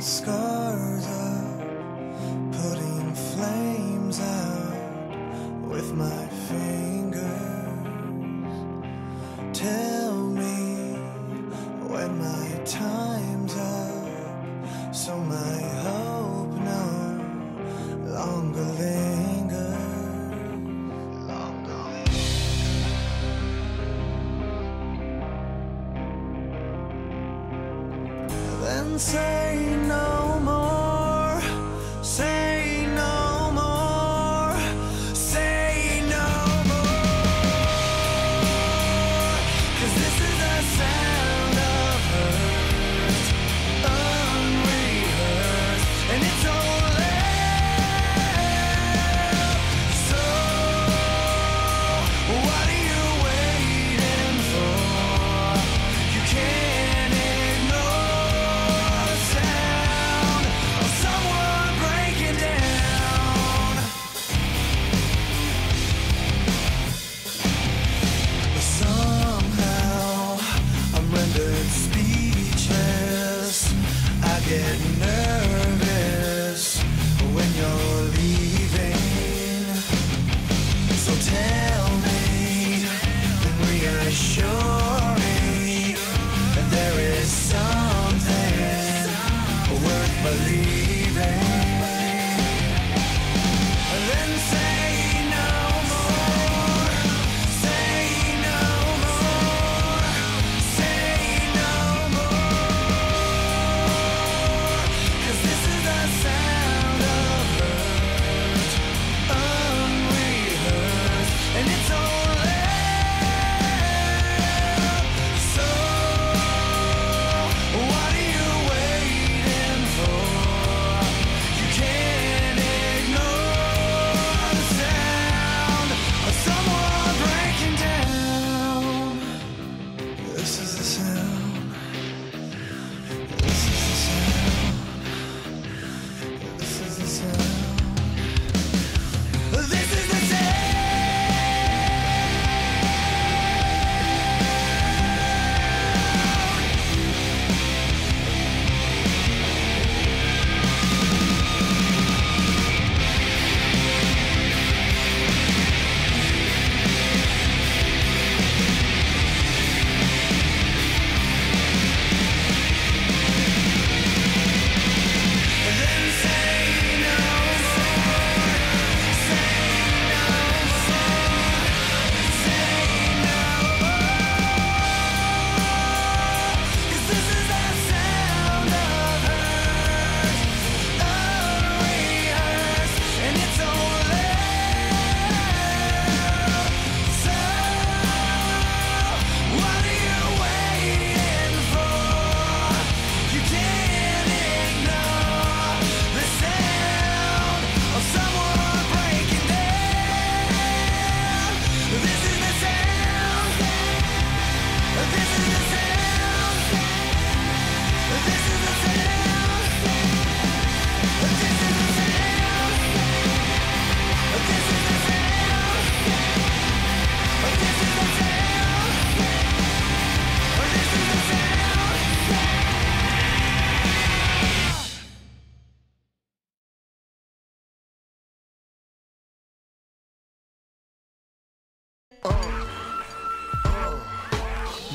scars up, putting flames out with my fingers. Tell me when my time's up, so my hope no longer lingers. Then say no more, say no more, say no more. 'Cause this is the sound of hurt, unrehearsed, and it's all left. So what are you waiting for? You can't ignore the sound of someone breaking down. But somehow I'm rendered speechless. I get nervous when you're leaving. So tell me and reassure me that there is something worth believing. And then say no more, say no more, say no more. 'Cause this is the sound of hurt, unrehearsed, and it's all left. So what are you waiting for? You can't ignore the sound of someone breaking down. This is the sound. This is the sound. This is the sound. This is the sound. Then say no more, say no more, say no more. 'Cause this is the sound of hurt, unrehearsed, and it's all left. So what are you waiting for? You can't ignore the sound of someone breaking down. This is the sound. This is the sound. This is the sound. This is the sound. This is the sound. This is the sound. This is the sound.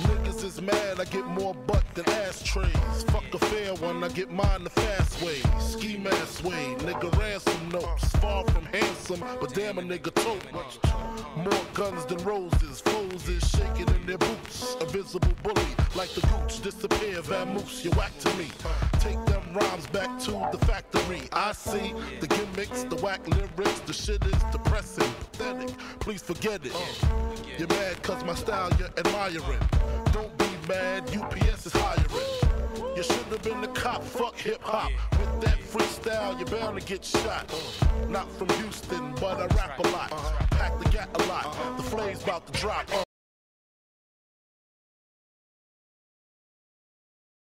Niggas is mad, I get more butt than ashtrays. Fuck a fair one, I get mine the fast way. Ski mask way, nigga ransom notes. Far from handsome, but damn a nigga tote. More guns than roses, foes is shaking in their boots. A visible bully, like the gooch, disappear, vamoose, you whack to me. Take them rhymes back to the factory. I see the gimmicks, the whack lyrics, the shit is depressing, pathetic. Please forget it. You're mad cause my style you're admiring. Don't be mad, UPS is hiring. You should have been the cop, fuck hip hop. With that freestyle, you're bound to get shot. Not from Houston, but I rap a lot. Pack the gat a lot, the flame's about to drop.